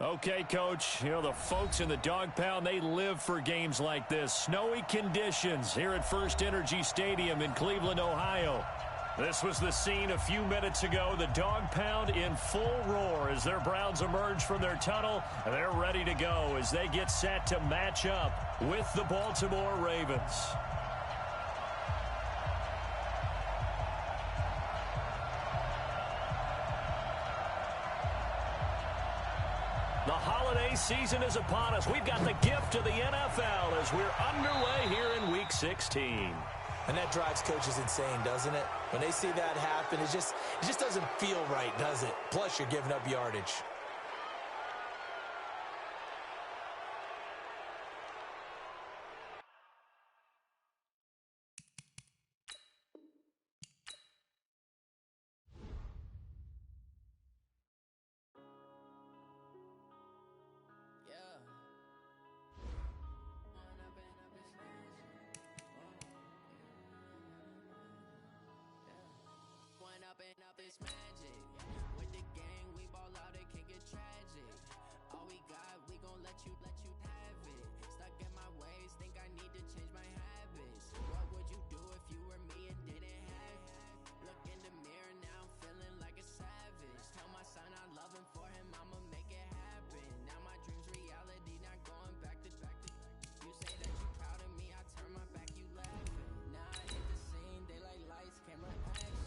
Okay, Coach, you know, the folks in the dog pound, they live for games like this. Snowy conditions here at First Energy Stadium in Cleveland, Ohio. This was the scene a few minutes ago. The dog pound in full roar as their Browns emerge from their tunnel. And they're ready to go as they get set to match up with the Baltimore Ravens. The holiday season is upon us. We've got the gift of the NFL as we're underway here in Week 16. And that drives coaches insane, doesn't it? When they see that happen, it just doesn't feel right, does it? Plus, you're giving up yardage. It's magic. With the gang, we ball out, it can get tragic. All we got, we gon' let you have it. Stuck in my ways, think I need to change my habits. What would you do if you were me and didn't have it? Look in the mirror, now I'm feeling like a savage. Tell my son I love him, for him I'ma make it happen. Now my dream's reality, not going back to. You say that you proud of me, I turn my back, you laughing. Now I hit the scene, they like lights, camera, action.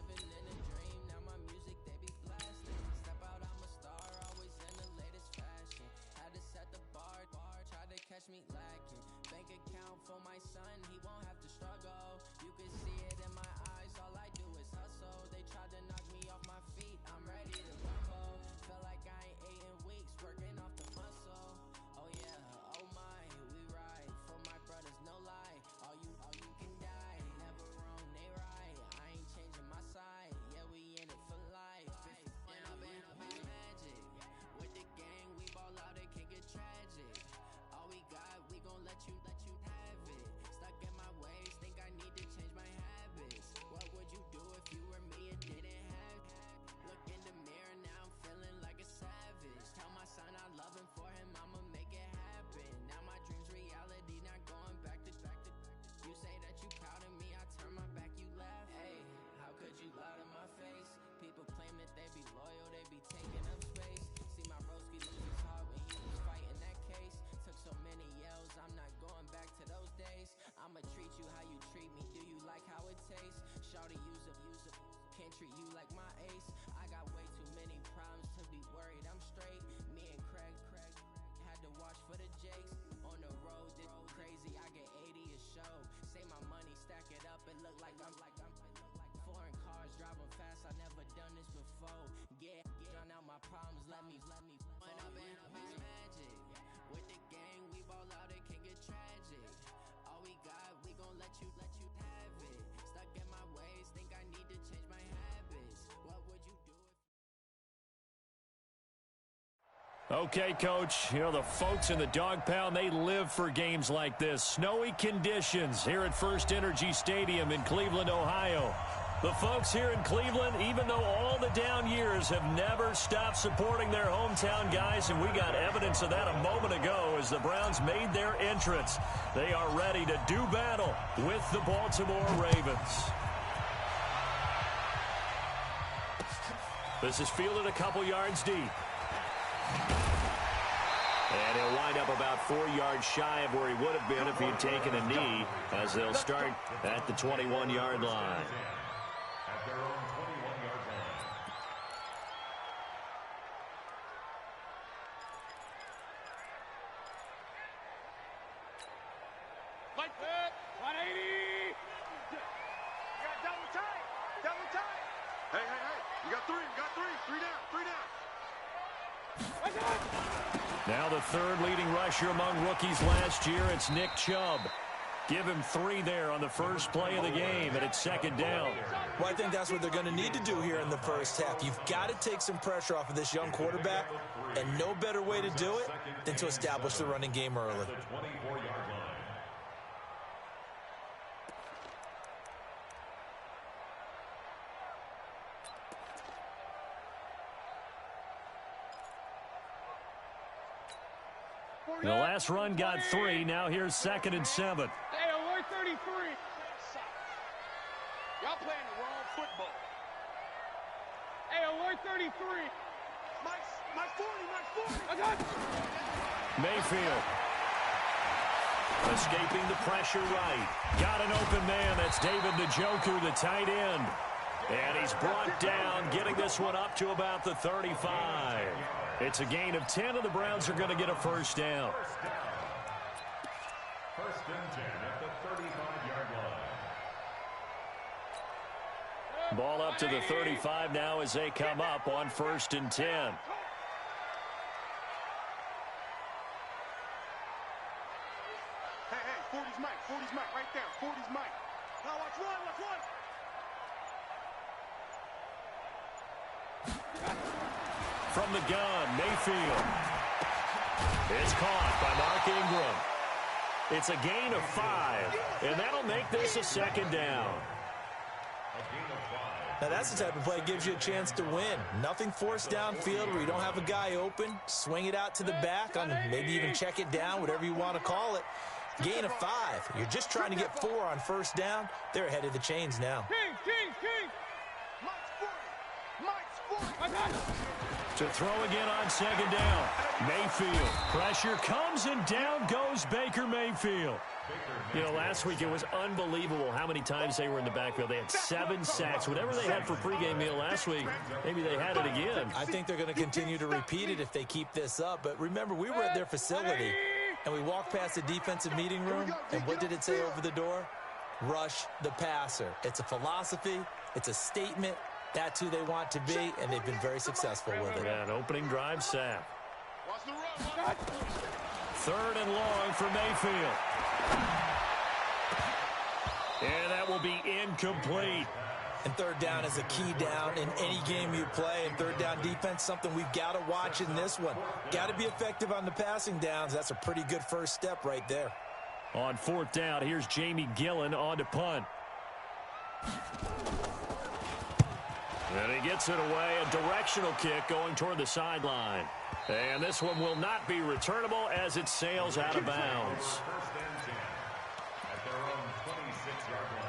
Living in a dream, now my music, they be blasting. Step out, I'm a star, always in the latest fashion. Had to set the bar, tried to catch me lacking. Bank account for my son, he won't have to struggle. You can see it in my eyes, all I do is hustle. They tried to knock me off my feet, I'm ready to rumble. Feel like I ain't ate in weeks, working off the muscle. Oh yeah, oh my, we ride for my brothers, no lie. All you can die, never wrong, they right. I ain't changing my side, yeah, we in it for life. When I've been magic, with the gang, we ball out, it can get tragic. All we got, we gon' let you have it. Stuck in my ways, think I need to change my habits. What would you do if you were me and didn't have it? Look in the mirror, now I'm feeling like a savage. Tell my son I love him, for him I'ma make it happen. Now my dream's reality, not going back to. You say that you proud of me, I turn my back, you laugh. Hey, how could you lie to my face? People claim that they be loyal, they be taking up space. See my broski lose his heart when he was fighting that case. Took so many yells, I'm not going back to those days. I'ma treat you how you treat me, do you like how it tastes? Shawty use up, can't treat you like my ace. I got way too many problems to be worried, I'm straight. Me and Craig had to watch for the Jakes. On the road, this crazy, I get 80 a show. Say my money, stack it up, it look like I'm foreign cars, driving fast, I never done this before. Yeah, drown out my problems, let me When I've been magic. With the gang, we ball out, it can get tragic. All we got, we gon' let you have it. Stuck in my ways, think I need to change my habits. What would you do if... Okay, Coach, you know, the folks in the dog pound, they live for games like this. Snowy conditions here at First Energy Stadium in Cleveland, Ohio. The folks here in Cleveland, even though all the down years, have never stopped supporting their hometown guys, and we got evidence of that a moment ago as the Browns made their entrance. They are ready to do battle with the Baltimore Ravens. This is fielded a couple yards deep. And he'll wind up about 4 yards shy of where he would have been if he'd taken a knee, as they'll start at the 21-yard line. At their own 21-yard line. Like that, 180. You got double tight. Hey, you got three down. Now the third leading rusher among rookies last year, it's Nick Chubb. Give him 3 there on the first play of the game, and it's second down. Well, I think that's what they're going to need to do here in the first half. You've got to take some pressure off of this young quarterback, and no better way to do it than to establish the running game early. The last run got 3. Now here's 2nd and 7. Hey, alert 33. Y'all playing the wrong football. Hey, alert 33. My 40. I got you. Mayfield. Escaping the pressure right. Got an open man. That's David Njoku, the tight end. And he's brought down, getting this one up to about the 35. It's a gain of 10, and the Browns are going to get a first down. First and 10 at the 35-yard line. Ball up to the 35 now as they come up on 1st and 10. Hey, 40's Mike, right there. 40's Mike. Now watch one. From the gun, Mayfield. It's caught by Mark Ingram. It's a gain of 5, and that'll make this a 2nd down. Now that's the type of play that gives you a chance to win. Nothing forced downfield where you don't have a guy open. Swing it out to the back, on maybe even check it down, whatever you want to call it. Gain of 5. You're just trying to get 4 on 1st down. They're ahead of the chains now. King. Mike's 40. I got it. To throw again on 2nd down. Mayfield. Pressure comes, and down goes Baker Mayfield. You know, last week it was unbelievable how many times they were in the backfield. They had 7 sacks. Whatever they had for pregame meal last week, maybe they had it again. I think they're going to continue to repeat it if they keep this up. But remember, we were at their facility, and we walked past the defensive meeting room, and what did it say over the door? Rush the passer. It's a philosophy. It's a statement. That's who they want to be, and they've been very successful with it. Yeah, an opening drive sack. Watch the run. 3rd and long for Mayfield. And that will be incomplete. And 3rd down is a key down in any game you play. And 3rd down defense, something we've got to watch in this one. Got to be effective on the passing downs. That's a pretty good first step right there. On 4th down, here's Jamie Gillen on to punt. And he gets it away, a directional kick going toward the sideline. And this one will not be returnable as it sails out of bounds. First and 10 at their own 26-yard line.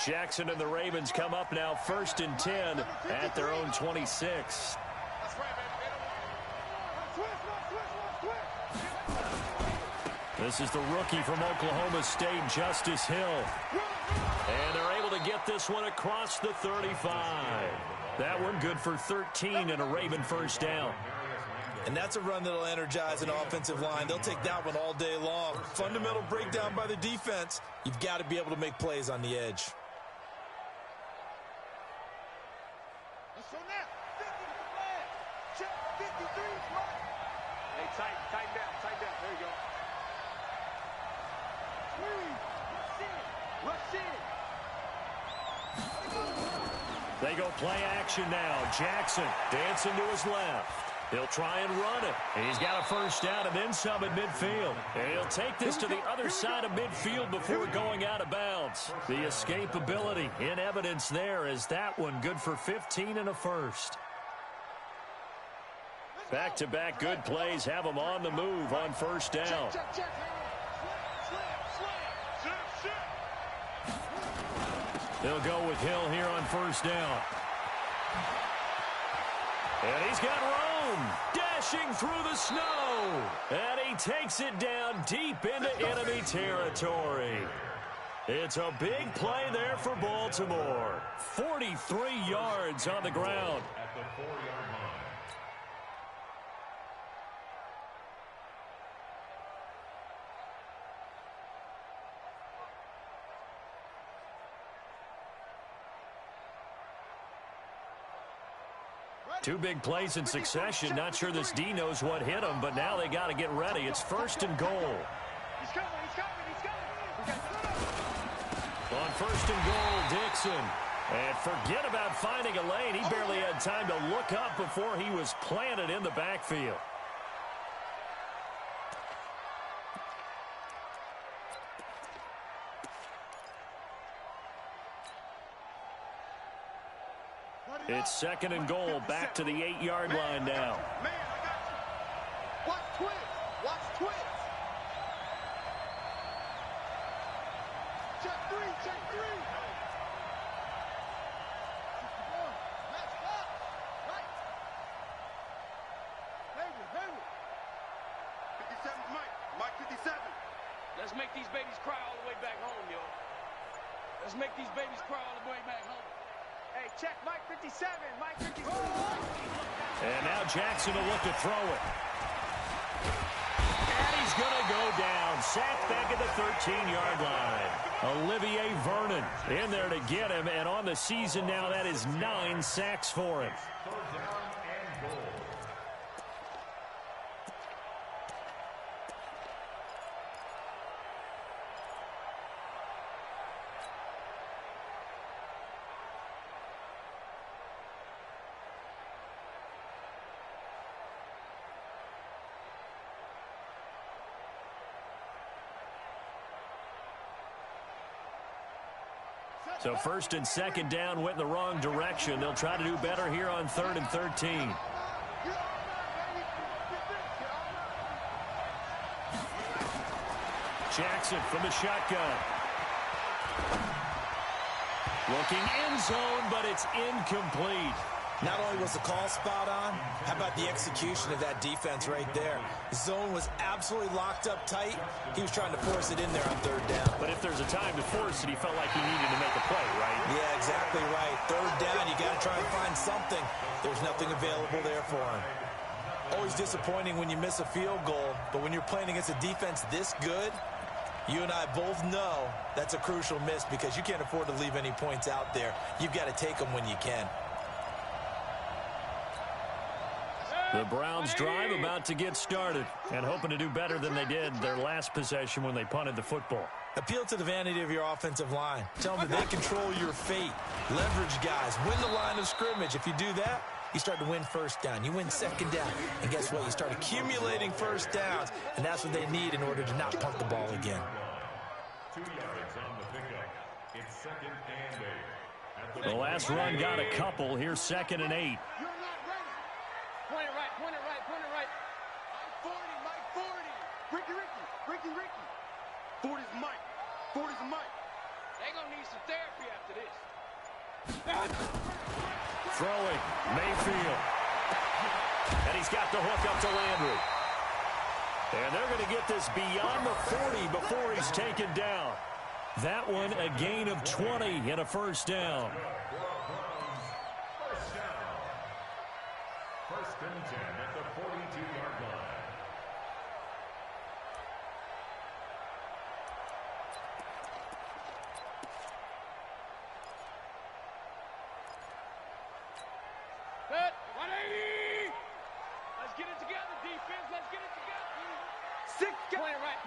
Jackson and the Ravens come up now 1st and 10 at their own 26. This is the rookie from Oklahoma State, Justice Hill. And they're able to get this one across the 35. That one good for 13 and a Raven first down. And that's a run that'll energize an offensive line. They'll take that one all day long. Fundamental breakdown by the defense. You've got to be able to make plays on the edge. So now, 50 to the flag. Check 53 is mine. Hey, tighten down. There you go. Rush in. They go play action now. Jackson dancing to his left. He'll try and run it. And he's got a first down and then some at midfield. And he'll take this to the other side of midfield before going out of bounds. The escapability in evidence there is that one good for 15 and a first. Back-to-back good plays have them on the move on first down. They'll go with Hill here on first down. And he's got Rome dashing through the snow. And he takes it down deep into enemy territory. It's a big play there for Baltimore. 43 yards on the ground. At the 4-yard line. Two big plays in succession. Not sure this D knows what hit him, but now they got to get ready. It's 1st and goal. He's coming. On 1st and goal, Dixon. And forget about finding a lane. He barely had time to look up before he was planted in the backfield. It's second and goal, back to the 8-yard line now. Man, I got you. Watch twins. Watch twins. Check three. Let's go. Right. Hayward. 57's Mike. Mike 57. Let's make these babies cry all the way back home, yo. Let's make these babies cry all the way back home. Hey, check Mike 57. Mike 57. And now Jackson will look to throw it. And he's going to go down. Sacked back at the 13-yard line. Olivier Vernon in there to get him. And on the season now, that is 9 sacks for him. So first and second down went in the wrong direction. They'll try to do better here on 3rd and 13. Jackson from the shotgun. Looking end zone, but it's incomplete. Not only was the call spot on, how about the execution of that defense right there? The zone was absolutely locked up tight. He was trying to force it in there on 3rd down. But if there's a time to force it, he felt like he needed to make a play, right? Yeah, exactly right. 3rd down, you got to try and find something. There's nothing available there for him. Always disappointing when you miss a field goal, but when you're playing against a defense this good, you and I both know that's a crucial miss because you can't afford to leave any points out there. You've got to take them when you can. The Browns drive about to get started and hoping to do better than they did their last possession when they punted the football. Appeal to the vanity of your offensive line. Tell them that they control your fate. Leverage guys. Win the line of scrimmage. If you do that, you start to win 1st down. You win 2nd down. And guess what? You start accumulating 1st downs. And that's what they need in order to not punt the ball again. 2 yards on the pickup. It's 2nd and 8. The last run got a couple. Here's 2nd and 8. Point it right. Mike 40. Ricky. 40's Mike. 40's Mike. They gonna need some therapy after this. Throwing, Mayfield. And he's got the hook up to Landry. And they're going to get this beyond the 40 before he's taken down. That one a gain of 20 and a 1st down. 1st and 10 at the 42-yard line. Cut. 180. Let's get it together, defense. Let's get it together. Point it right.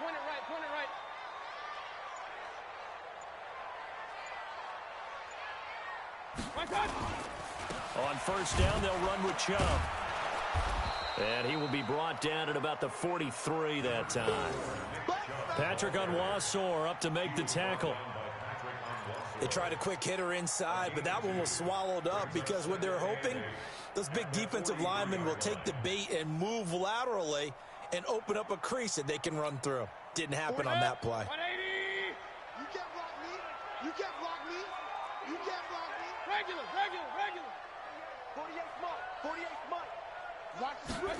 On 1st down, they'll run with Chubb. And he will be brought down at about the 43 that time. Patrick Onwuasor up to make the tackle. They tried a quick hitter inside, but that one was swallowed up because what they're hoping, those big defensive linemen will take the bait and move laterally and open up a crease that they can run through. Didn't happen on that play. 180. You can't block me. Regular. 48 Mike. Watch the switch.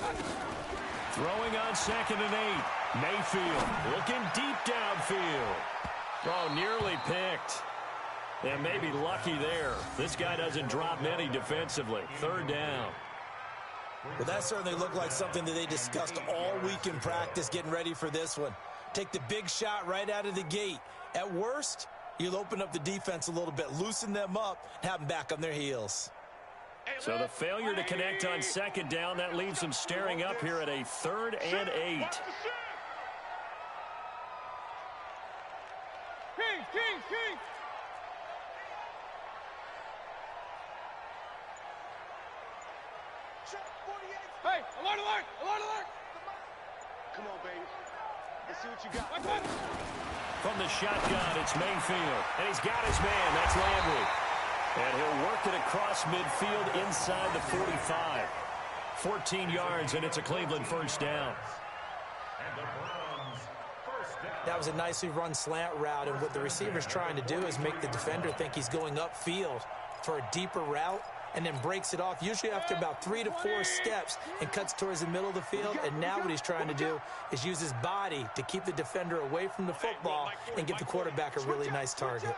Throwing on 2nd and 8. Mayfield looking deep downfield. Oh, nearly picked. And maybe lucky there. This guy doesn't drop many defensively. 3rd down. Well, that certainly looked like something that they discussed all week in practice getting ready for this one. Take the big shot right out of the gate. At worst, you'll open up the defense a little bit, loosen them up, and have them back on their heels. So the failure to connect on 2nd down, that leaves them staring up here at a 3rd and 8. King. Hey, alert! Come on, baby. Let's see what you got. From the shotgun, it's Mayfield. And he's got his man. That's Landry. And he'll work it across midfield inside the 45. 14 yards, and it's a Cleveland first down. That was a nicely run slant route, and what the receiver's trying to do is make the defender think he's going upfield for a deeper route, and then breaks it off, usually after about 3 to 4 steps, and cuts towards the middle of the field. And now what he's trying to do is use his body to keep the defender away from the football and give the quarterback a really nice target.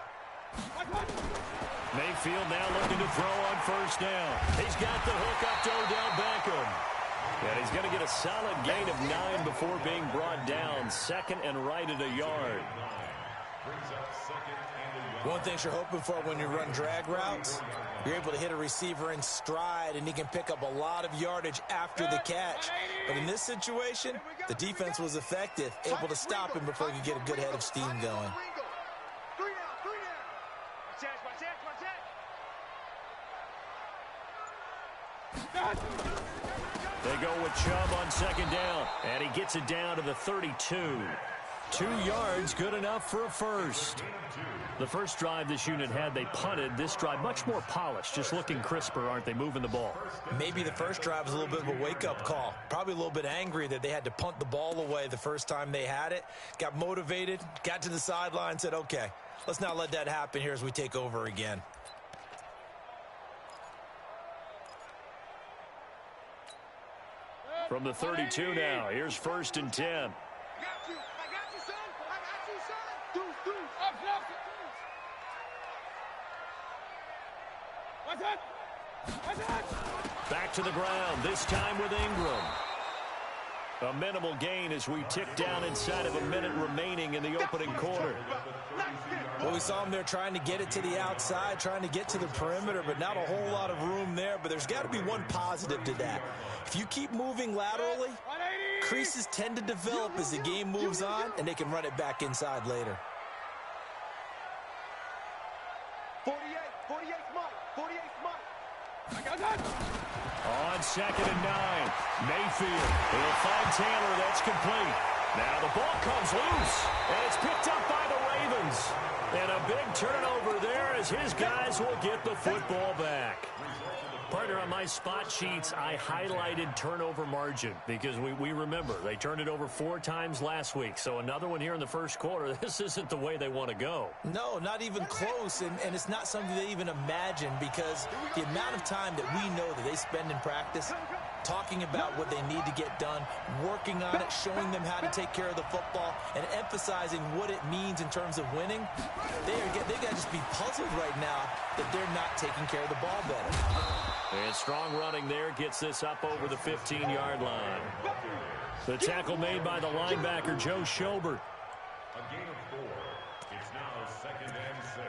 Mayfield now looking to throw on first down. He's got the hook up to Odell Beckham. And he's going to get a solid gain of 9 before being brought down. Second and right at a yard. One thing you're hoping for when you run drag routes, you're able to hit a receiver in stride, and he can pick up a lot of yardage after the catch. But in this situation, the defense was effective, able to stop him before he could get a good head of steam going. They go with Chubb on second down, and he gets it down to the 32. 2 yards, good enough for a first. The first drive this unit had, they punted. This drive, much more polished, just looking crisper, aren't they, moving the ball? Maybe the first drive was a little bit of a wake-up call. Probably a little bit angry that they had to punt the ball away the first time they had it. Got motivated, got to the sideline, said, okay, let's not let that happen here as we take over again. From the 32 now, here's first and 10. Back to the ground, this time with Ingram. A minimal gain as we tick down inside of a minute remaining in the opening quarter. Well, we saw him there trying to get it to the outside, trying to get to the perimeter, but not a whole lot of room there. But there's got to be one positive to that. If you keep moving laterally, creases tend to develop as the game moves on, and they can run it back inside later. 48 Mike. On second and 9, Mayfield. He'll find Taylor. That's complete. Now the ball comes loose, and it's picked up by the Ravens. And a big turnover there as his guys will get the football back. Partner, on my spot sheets, I highlighted turnover margin because we remember they turned it over 4 times last week. So another one here in the first quarter. This isn't the way they want to go. No, not even close, and it's not something they even imagine because the amount of time that we know that they spend in practice talking about what they need to get done, working on it, showing them how to take care of the football, and emphasizing what it means in terms of winning, they got to just be puzzled right now that they're not taking care of the ball better. And strong running there gets this up over the 15-yard line. The tackle made by the linebacker, Joe Schobert. A gain of 4. It's now second and 6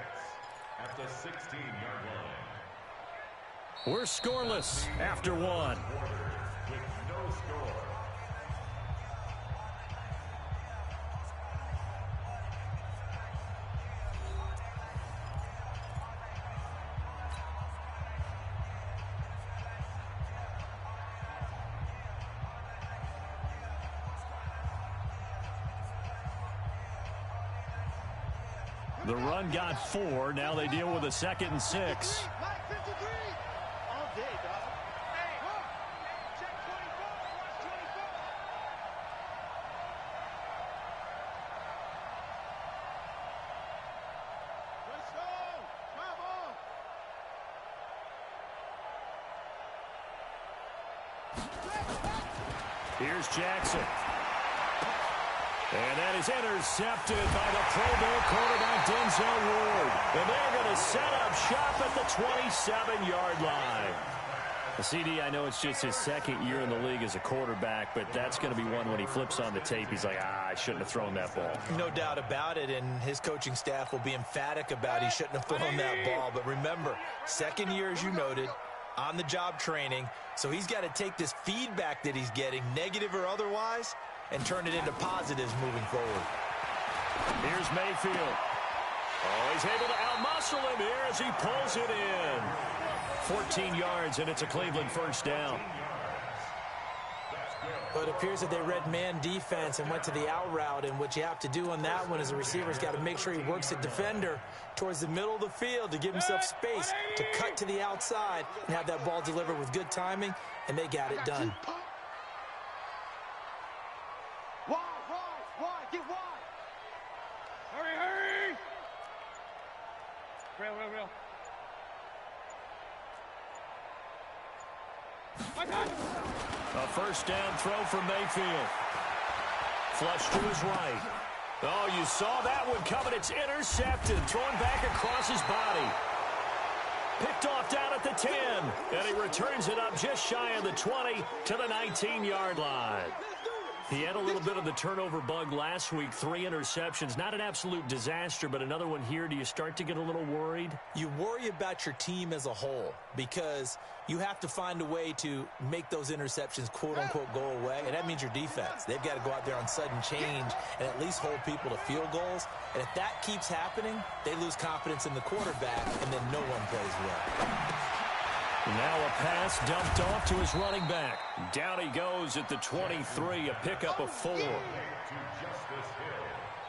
at the 16-yard line. We're scoreless after 1. With no score. The run got 4. Now they deal with a second and 6. Here's Jackson. And that is intercepted by the Pro Bowl quarterback, Denzel Ward. And they're going to set up shop at the 27-yard line. The CD, I know it's just his second year in the league as a quarterback, but that's going to be one when he flips on the tape, he's like, I shouldn't have thrown that ball. No doubt about it, and his coaching staff will be emphatic about he shouldn't have thrown that ball. But remember, second year, as you noted, on-the-job training, so he's got to take this feedback that he's getting, negative or otherwise, and turn it into positives moving forward. Here's Mayfield. Oh, he's able to outmuscle him here as he pulls it in. 14 yards, and it's a Cleveland first down. Let's go. Well, it appears that they read man defense and went to the out route, and what you have to do on that one is the receiver's got to make sure he works the defender towards the middle of the field to give himself space to cut to the outside and have that ball delivered with good timing, and they got it done. Wide, get wide. Hurry. Real. A first down throw from Mayfield. Flush to his right. Oh, you saw that one coming. It's intercepted. Thrown back across his body. Picked off down at the 10. And he returns it up just shy of the 20 to the 19-yard line. He had a little bit of the turnover bug last week. 3 interceptions. Not an absolute disaster, but another one here. Do you start to get a little worried? You worry about your team as a whole because you have to find a way to make those interceptions, quote-unquote, go away, and that means your defense. They've got to go out there on sudden change and at least hold people to field goals. And if that keeps happening, they lose confidence in the quarterback, and then no one plays well. Now a pass dumped off to his running back. Down he goes at the 23, a pickup of 4.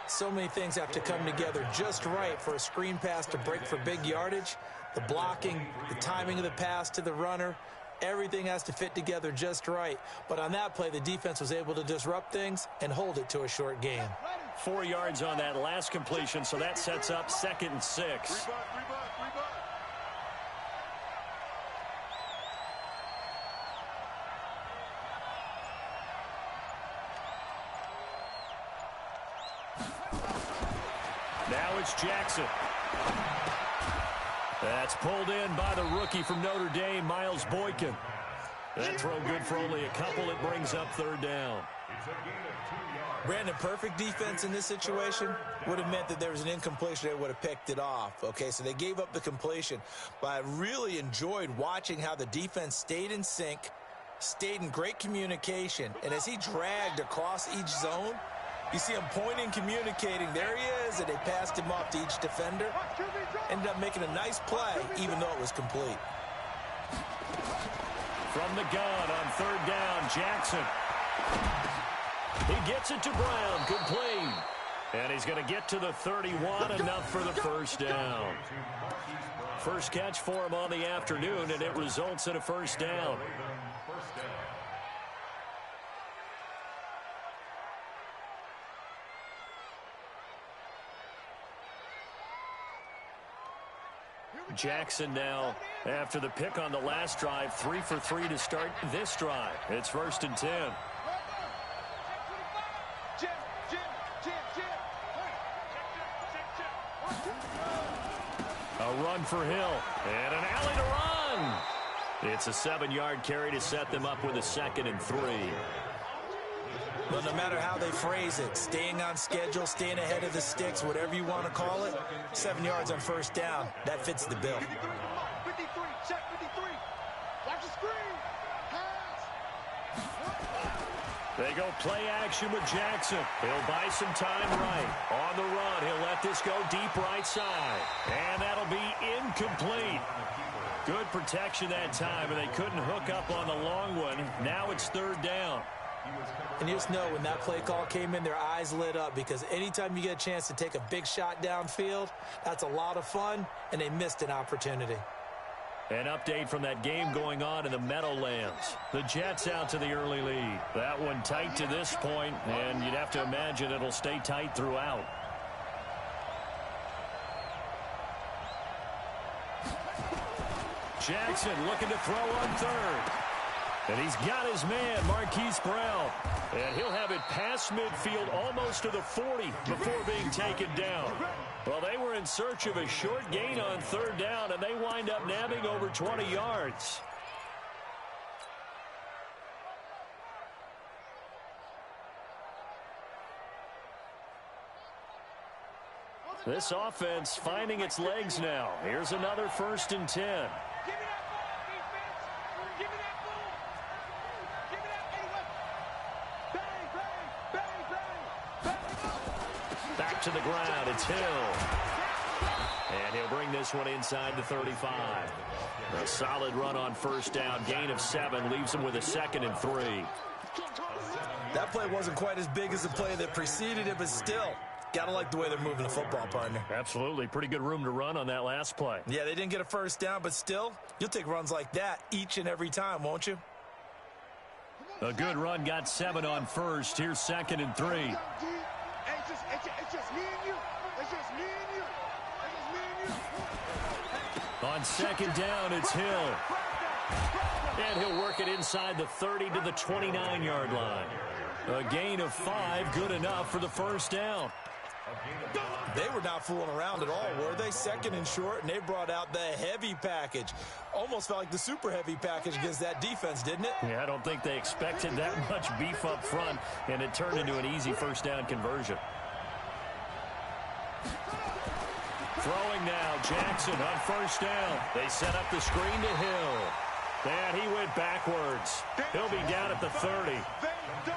So many things have to come together just right for a screen pass to break for big yardage. The blocking, the timing of the pass to the runner, everything has to fit together just right. But on that play, the defense was able to disrupt things and hold it to a short gain. 4 yards on that last completion, so that sets up 2nd and 6. Now it's Jackson. That's pulled in by the rookie from Notre Dame, Miles Boykin. That throw good for only a couple. It brings up 3rd down. Brandon, perfect defense in this situation would have meant that there was an incompletion. They would have picked it off. Okay, so they gave up the completion. But I really enjoyed watching how the defense stayed in sync, stayed in great communication. And as he dragged across each zone, you see him pointing, communicating. There he is, and they passed him off to each defender. Ended up making a nice play, even though it was complete. From the gun on 3rd down, Jackson. He gets it to Brown, complete. And he's going to get to the 31, enough for the 1st down. First catch for him on the afternoon, and it results in a 1st down. Jackson now, after the pick on the last drive, 3 for 3 to start this drive. It's 1st and 10. A run for Hill, and an alley to run. It's a 7-yard carry to set them up with a 2nd and 3. But no matter how they phrase it, staying on schedule, staying ahead of the sticks, whatever you want to call it, 7 yards on 1st down, that fits the bill. 53, check 53. Watch the screen. Pass. They go play action with Jackson. He'll buy some time right. On the run, he'll let this go deep right side. And that'll be incomplete. Good protection that time, and they couldn't hook up on the long one. Now it's 3rd down. And you just know when that play call came in, their eyes lit up because anytime you get a chance to take a big shot downfield, that's a lot of fun, and they missed an opportunity. An update from that game going on in the Meadowlands. The Jets out to the early lead. That one tight to this point, and you'd have to imagine it'll stay tight throughout. Jackson looking to throw on 3rd. And he's got his man, Marquise Brown. And he'll have it past midfield almost to the 40 before being taken down. Well, they were in search of a short gain on 3rd down, and they wind up nabbing over 20 yards. This offense finding its legs now. Here's another 1st and 10. Back to the ground, it's Hill. And he'll bring this one inside the 35. A solid run on 1st down, gain of 7, leaves him with a 2nd and 3. That play wasn't quite as big as the play that preceded it, but still, gotta like the way they're moving the football, partner. Absolutely. Pretty good room to run on that last play. Yeah, they didn't get a first down, but still, you'll take runs like that each and every time, won't you? A good run got 7 on first. Here's 2nd and 3. It's just me and you. It's just me and you. It's just me and you. On 2nd down, it's Hill. And he'll work it inside the 30 to the 29-yard line. A gain of 5, good enough for the first down. They were not fooling around at all, were they? 2nd and short, and they brought out the heavy package. Almost felt like the super heavy package against that defense, didn't it? Yeah, I don't think they expected that much beef up front, and it turned into an easy first down conversion. Throwing now, Jackson on first down. They set up the screen to Hill. And he went backwards. He'll be down at the 30.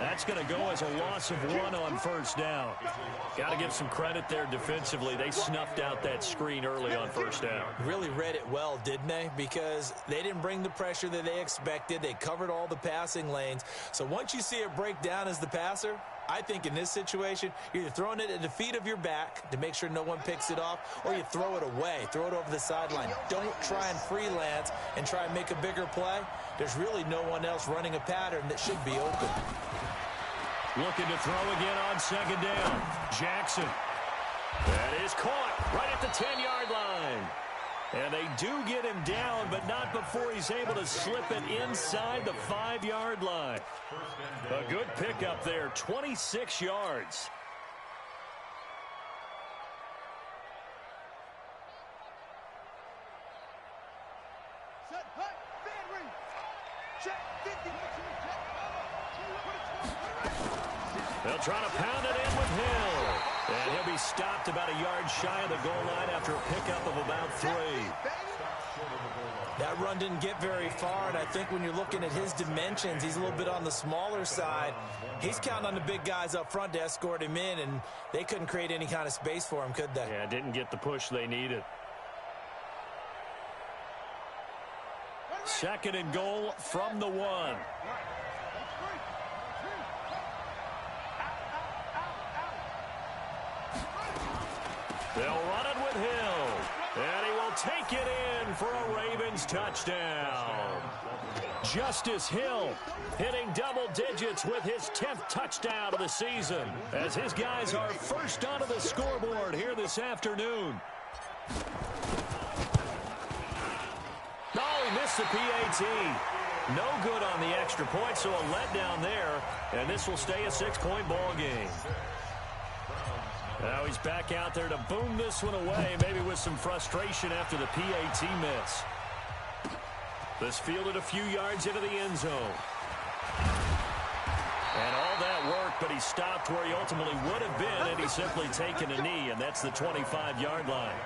That's going to go as a loss of 1 on first down. Got to give some credit there defensively. They snuffed out that screen early on first down. Really read it well, didn't they? Because they didn't bring the pressure that they expected. They covered all the passing lanes. So once you see it break down as the passer, I think in this situation, you're either throwing it at the feet of your back to make sure no one picks it off, or you throw it away, throw it over the sideline. Don't try and freelance and try and make a bigger play. There's really no one else running a pattern that should be open. Looking to throw again on 2nd down. Jackson. That is caught right at the 10-yard line. And they do get him down, but not before he's able to slip it inside the 5-yard line. A good pickup there, 26 yards. Set, hut, fan ring. Check, 50. They'll try to pound it in with Hill. And he'll be stopped about a yard shy of the goal line after a pickup of about 3. That run didn't get very far, and I think when you're looking at his dimensions, he's a little bit on the smaller side. He's counting on the big guys up front to escort him in, and they couldn't create any kind of space for him, could they? Yeah, didn't get the push they needed. 2nd and goal from the 1. They'll run it with Hill. And he will take it in for a Ravens touchdown. Justice Hill hitting double digits with his 10th touchdown of the season as his guys are first onto the scoreboard here this afternoon. Oh, he missed the PAT. No good on the extra point, so a letdown there. And this will stay a 6-point ball game. Now he's back out there to boom this one away, maybe with some frustration after the PAT miss. This fielded a few yards into the end zone. And all that work, but he stopped where he ultimately would have been, and he's simply taken a knee, and that's the 25-yard line.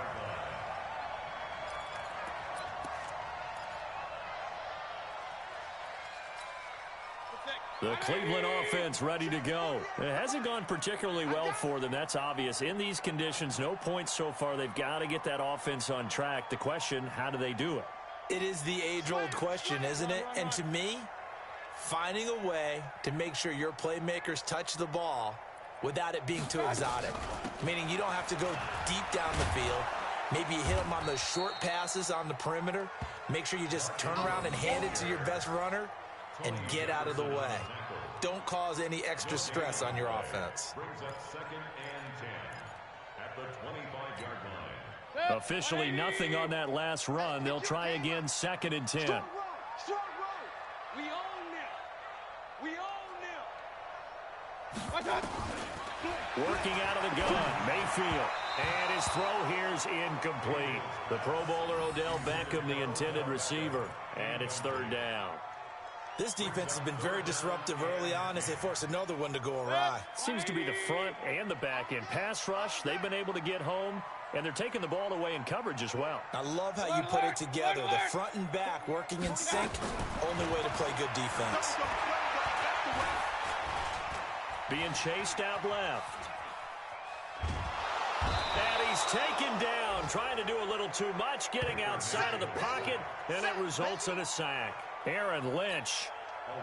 The Cleveland offense ready to go. It hasn't gone particularly well for them. That's obvious. In these conditions, no points so far. They've got to get that offense on track. The question, how do they do it? It is the age-old question, isn't it? And to me, finding a way to make sure your playmakers touch the ball without it being too exotic. Meaning you don't have to go deep down the field. Maybe you hit them on those short passes on the perimeter. Make sure you just turn around and hand it to your best runner and get out of the way. Don't cause any extra stress on your offense. Brings up 2nd and 10 at the 25-yard line. Officially nothing on that last run. They'll try again 2nd and 10. Strong run. We own them. We own them. Working out of the gun, Mayfield. And his throw here's incomplete. The Pro Bowler Odell Beckham, the intended receiver. And it's 3rd down. This defense has been very disruptive early on as they force another one to go awry. Seems to be the front and the back end. Pass rush, they've been able to get home, and they're taking the ball away in coverage as well. I love how you put it together. The front and back working in sync. Only way to play good defense. Being chased out left. And he's taken down, trying to do a little too much, getting outside of the pocket, and it results in a sack. Aaron Lynch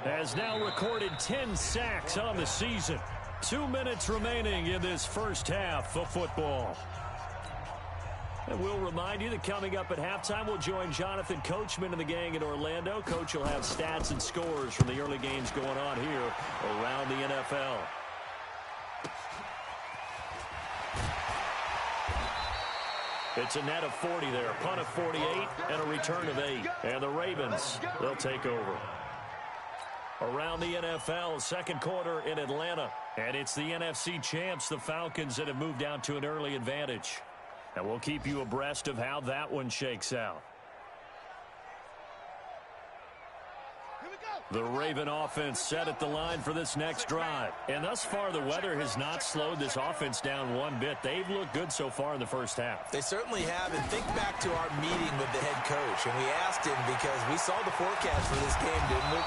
has now recorded 10 sacks on the season. 2 minutes remaining in this first half of football. And we'll remind you that coming up at halftime, we'll join Jonathan Coachman and the gang in Orlando. Coach will have stats and scores from the early games going on here around the NFL. It's a net of 40 there, a punt of 48, and a return of 8. And the Ravens, they'll take over. Around the NFL, second quarter in Atlanta. And it's the NFC champs, the Falcons, that have moved out to an early advantage. And we'll keep you abreast of how that one shakes out. The Raven offense set at the line for this next drive. And thus far, the weather has not slowed this offense down one bit. They've looked good so far in the first half. They certainly have. And think back to our meeting with the head coach. And we asked him because we saw the forecast for this game, didn't we?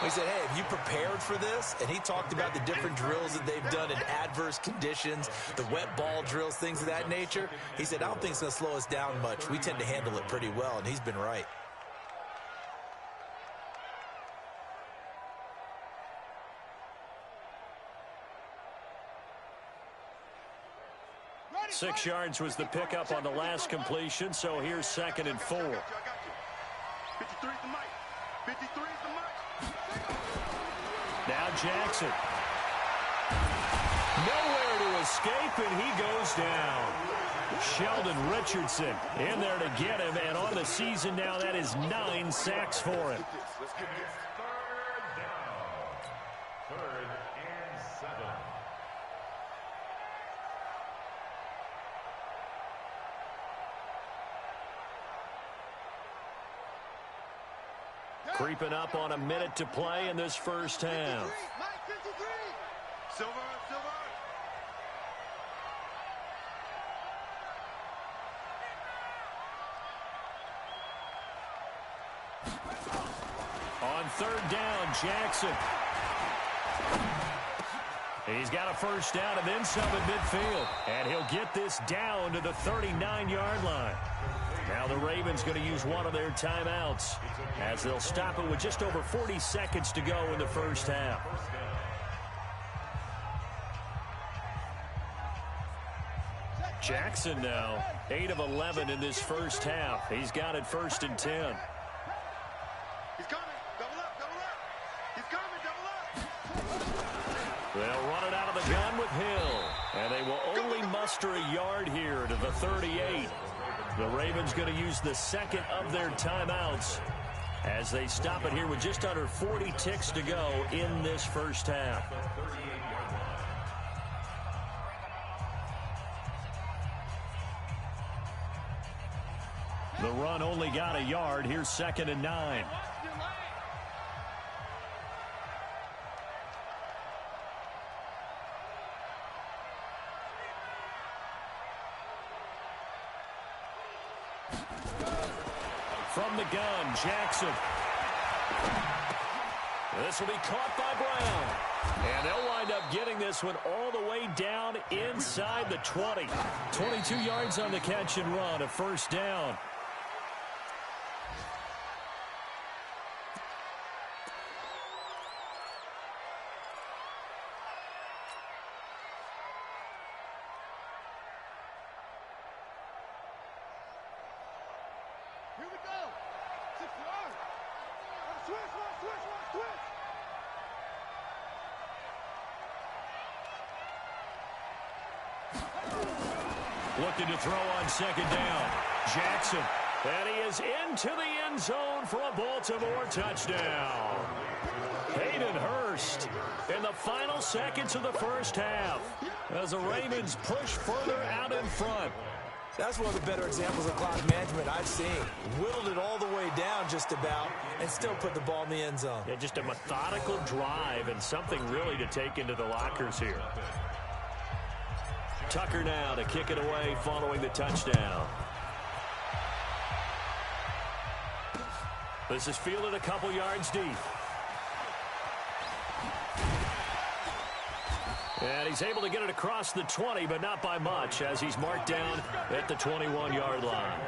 We said, hey, have you prepared for this? And he talked about the different drills that they've done in adverse conditions, the wet ball drills, things of that nature. He said, I don't think it's going to slow us down much. We tend to handle it pretty well, and he's been right. Ready, 6 yards was the pickup on the last completion, so here's 2nd and 4. 53's the mic. 53's the mic. Now Jackson. Nowhere to escape, and he goes down. Sheldon Richardson in there to get him, and on the season now, that is 9 sacks for him. Third down. 3rd and 7. Creeping up on a minute to play in this first half. Mike 53. Silver. On 3rd down, Jackson. He's got a first down and then some at midfield. And he'll get this down to the 39-yard line. Now the Ravens going to use one of their timeouts as they'll stop it with just over 40 seconds to go in the first half. Jackson now 8 of 11 in this first half. He's got it 1st and 10. He's coming. Double up. He's coming. Double up. They'll run it out of the gun with Hill. And they will only muster a yard here to the 38. The Ravens going to use the 2nd of their timeouts as they stop it here with just under 40 ticks to go in this first half. The run only got a yard. Here's 2nd and 9. From the gun, Jackson. This will be caught by Brown. And they'll wind up getting this one all the way down inside the 20. 22 yards on the catch and run, a first down. Here we go. 6 yards. Switch. Looking to throw on 2nd down. Jackson. And he is into the end zone for a Baltimore touchdown. Hayden Hurst in the final seconds of the first half as the Ravens push further out in front. That's one of the better examples of clock management I've seen. Whittled it all the way down just about and still put the ball in the end zone. Yeah, just a methodical drive and something really to take into the lockers here. Tucker now to kick it away following the touchdown. This is fielded a couple yards deep. And he's able to get it across the 20, but not by much, as he's marked down at the 21-yard line.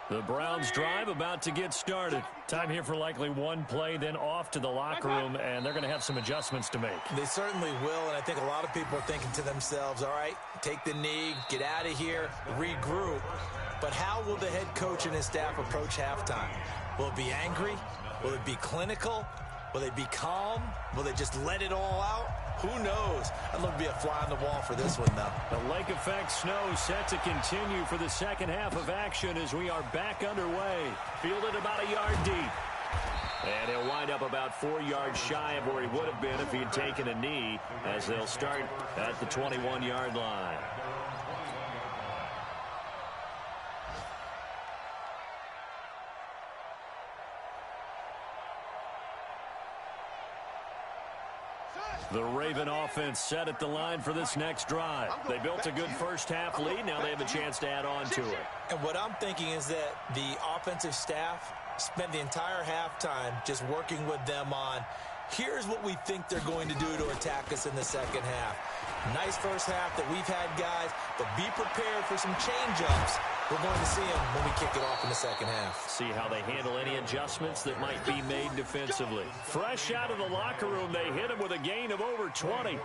The Browns drive about to get started. Time here for likely one play, then off to the locker room, and they're going to have some adjustments to make. They certainly will, and I think a lot of people are thinking to themselves, all right, take the knee, get out of here, regroup. But how will the head coach and his staff approach halftime? Will it be angry? Will it be clinical? Will they be calm? Will they just let it all out? Who knows? I'd love to be a fly on the wall for this one, though. The lake effect snow set to continue for the second half of action as we are back underway. Fielded about a yard deep. And he'll wind up about 4 yards shy of where he would have been if he had taken a knee, as they'll start at the 21-yard line. The Raven offense set at the line for this next drive. They built a good first-half lead. Now they have a chance to add on to it. And what I'm thinking is that the offensive staff spent the entire halftime just working with them on, here's what we think they're going to do to attack us in the second half. Nice first half that we've had, guys, but be prepared for some change-ups. We're going to see them when we kick it off in the second half. See how they handle any adjustments that might be made defensively. Fresh out of the locker room, they hit him with a gain of over 20.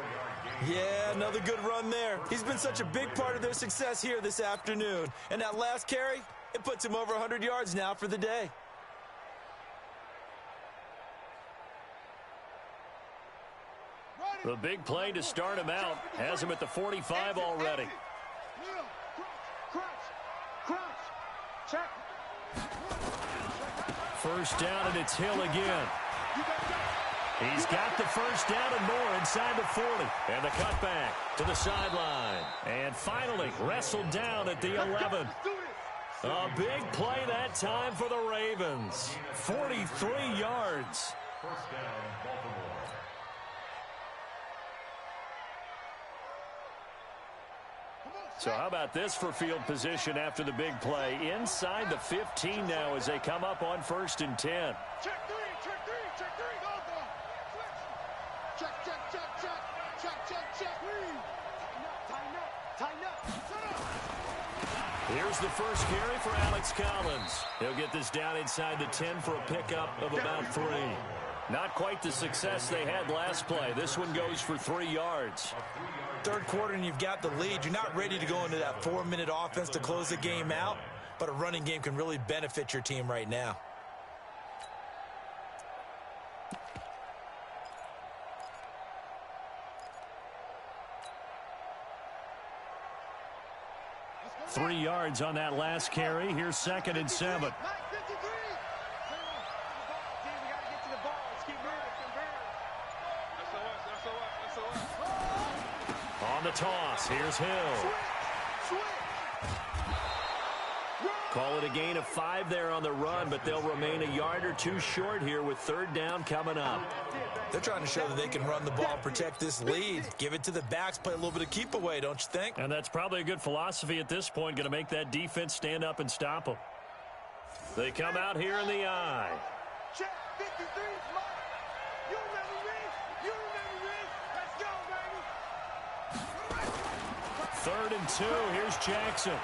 Yeah, another good run there. He's been such a big part of their success here this afternoon. And that last carry, it puts him over 100 yards now for the day. The big play to start him out has him at the 45 already. First down, and it's Hill again. He's got the first down and more inside the 40. And the cutback to the sideline. And finally wrestled down at the 11. A big play that time for the Ravens. 43 yards. First down, Baltimore. So how about this for field position after the big play? Inside the 15 now as they come up on 1st and 10. Check three, check three, check three. Go, go. Check, check, check, check. Check, check, check. Tighten up, tighten up, tighten up. Here's the first carry for Alex Collins. He'll get this down inside the 10 for a pickup of about 3. Not quite the success they had last play. This one goes for 3 yards. Third quarter and you've got the lead. You're not ready to go into that 4-minute offense to close the game out, but a running game can really benefit your team right now. Go. 3 yards on that last carry. Here's 2nd and 7. On the toss, here's Hill. Call it a gain of 5 there on the run, but they'll remain a yard or 2 short here with 3rd down coming up. They're trying to show that they can run the ball, protect this lead. Give it to the backs, play a little bit of keep away, don't you think? And that's probably a good philosophy at this point, going to make that defense stand up and stop them. They come out here in the I. Check 53, Mike. You remember me? You remember me? Let's go, baby. 3rd and 2. Here's Jackson.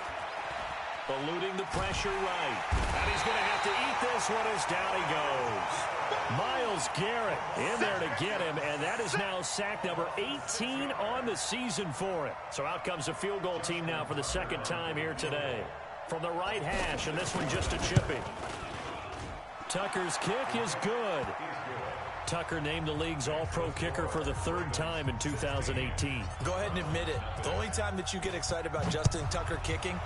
Eluding the pressure right. And he's going to have to eat this one as down he goes. Myles Garrett in there to get him, and that is now sack number 18 on the season for him. So out comes a field goal team now for the 2nd time here today. From the right hash, and this one just a chippy. Tucker's kick is good. Tucker named the league's all-pro kicker for the 3rd time in 2018. Go ahead and admit it. The only time that you get excited about Justin Tucker kicking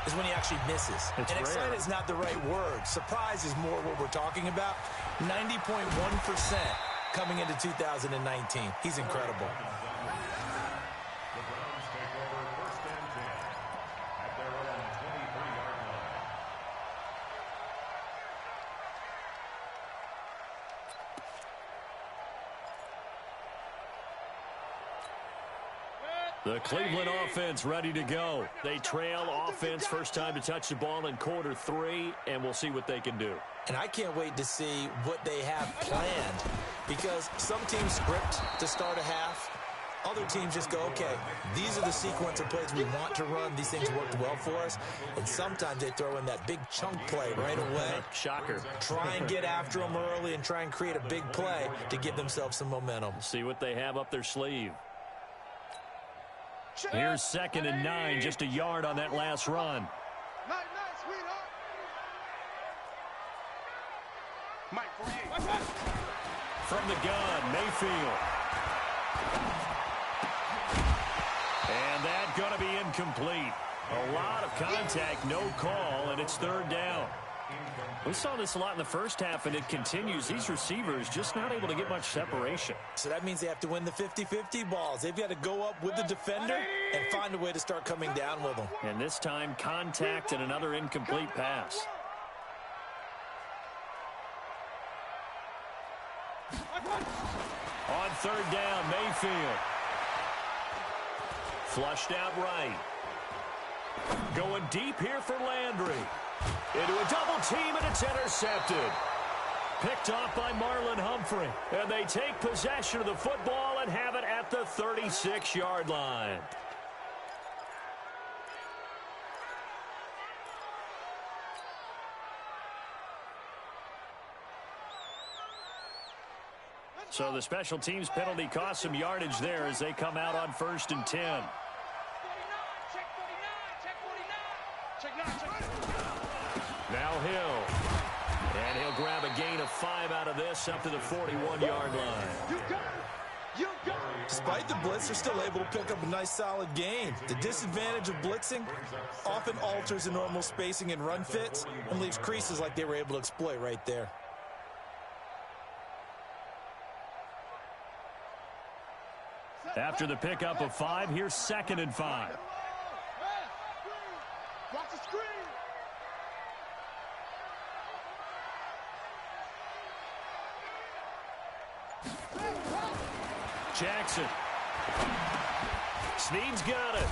is when he actually misses. It's and excited rare. is not the right word. Surprise is more what we're talking about. 90.1% coming into 2019. He's incredible. The Browns take over 1st and 10 at their own 23-yard line. The Cleveland offense ready to go. They trail offense first time to touch the ball in quarter 3, and we'll see what they can do. And I can't wait to see what they have planned, because some teams script to start a half, Other teams just go, okay, these are the sequence of plays we want to run. These things worked well for us. And sometimes they throw in that big chunk play right away. Shocker. Try and get after them early and try and create a big play to give themselves some momentum. See what they have up their sleeve. Here's 2nd and 9, just a yard on that last run. Nice, sweetheart. Mike, From the gun, Mayfield. And that's going to be incomplete. A lot of contact, no call, and it's 3rd down. We saw this a lot in the first half, and it continues. These receivers just not able to get much separation. So that means they have to win the 50-50 balls. They've got to go up with the defender and find a way to start coming down with them. And this time, contact and another incomplete pass. On 3rd down, Mayfield. Flushed out right. Going deep here for Landry. Into a double team, and it's intercepted. Picked off by Marlon Humphrey. And they take possession of the football and have it at the 36-yard line. So the special teams penalty cost some yardage there as they come out on 1st and 10. Now Hill. And he'll grab a gain of 5 out of this up to the 41-yard line. Despite the blitz, they're still able to pick up a nice solid gain. The disadvantage of blitzing often alters the normal spacing and run fits and leaves creases like they were able to exploit right there. After the pickup of 5, here's 2nd and 5. Watch the screen. Jackson. Snead's got it.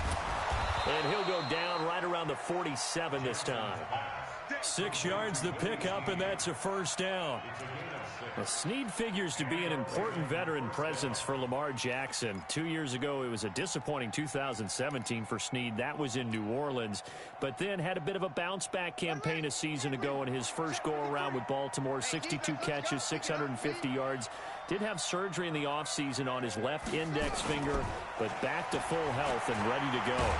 And he'll go down right around the 47 this time. 6 yards the pickup, and that's a 1st down. Well, Snead figures to be an important veteran presence for Lamar Jackson. 2 years ago, it was a disappointing 2017 for Snead. That was in New Orleans, but then had a bit of a bounce-back campaign a season ago in his first go-around with Baltimore. 62 catches, 650 yards. Did have surgery in the offseason on his left index finger, but back to full health and ready to go.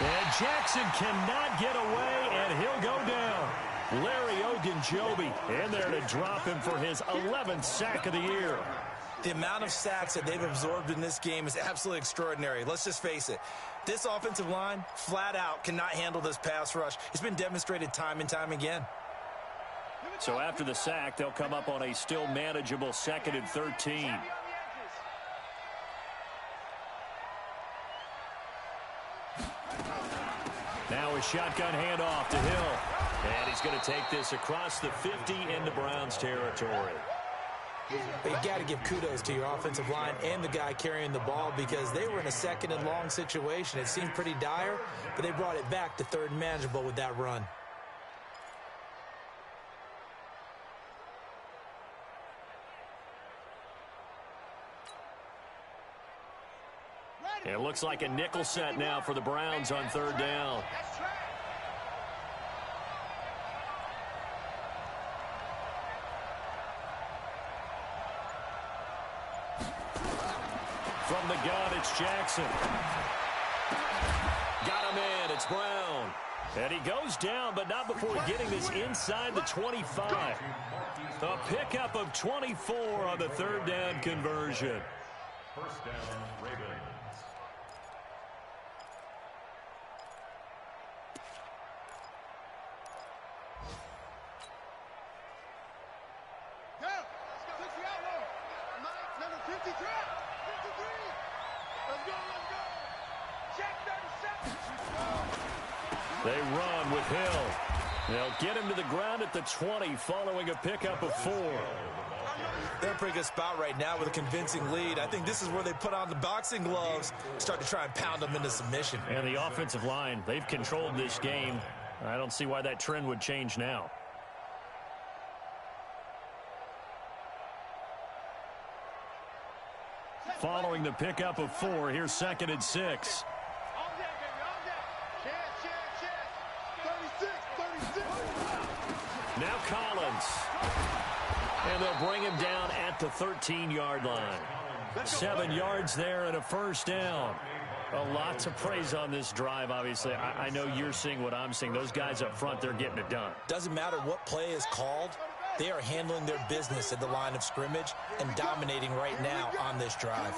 And Jackson cannot get away, and he'll go down. Larry Ogunjobi in there to drop him for his 11th sack of the year. The amount of sacks that they've absorbed in this game is absolutely extraordinary. Let's just face it. This offensive line, flat out, cannot handle this pass rush. It's been demonstrated time and time again. So after the sack, they'll come up on a still manageable 2nd and 13. Now a shotgun handoff to Hill. And he's going to take this across the 50 into Browns territory. But you got to give kudos to your offensive line and the guy carrying the ball because they were in a 2nd and long situation. It seemed pretty dire, but they brought it back to 3rd and manageable with that run. It looks like a nickel set now for the Browns on 3rd down. From the gun, it's Jackson. Got him in. It's Brown. And he goes down, but not before getting this inside the 25. A pickup of 24 on the 3rd down conversion. 1st down, Ravens. They run with Hill. They'll get him to the ground at the 20 following a pickup of 4. They're in a pretty good spot right now with a convincing lead. I think this is where they put on the boxing gloves, start to try and pound them into submission. And the offensive line, they've controlled this game. I don't see why that trend would change now. Following the pickup of 4, here's 2nd and 6. All that, baby, all that. Chance. 36. Now Collins. And they'll bring him down at the 13-yard line. 7 yards there and a first down. A lot to praise on this drive, obviously. I know you're seeing what I'm seeing. Those guys up front, they're getting it done. Doesn't matter what play is called. They are handling their business at the line of scrimmage and dominating right now on this drive.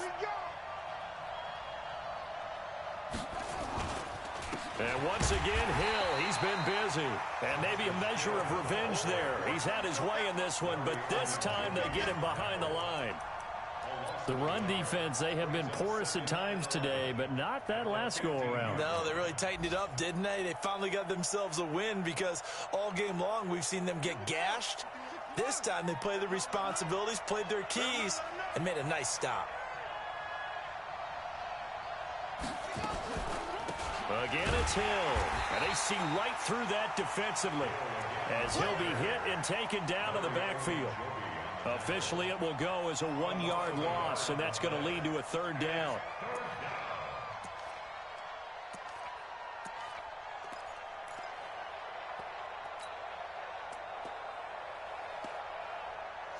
And once again, Hill, he's been busy. And maybe a measure of revenge there. He's had his way in this one, but this time they get him behind the line. The run defense, they have been porous at times today, but not that last go-around. No, they really tightened it up, didn't they? They finally got themselves a win because all game long we've seen them get gashed. This time they played their responsibilities, played their keys, and made a nice stop. Again, it's Hill. And they see right through that defensively as he'll be hit and taken down to the backfield. Officially, it will go as a 1-yard loss, and that's going to lead to a 3rd down.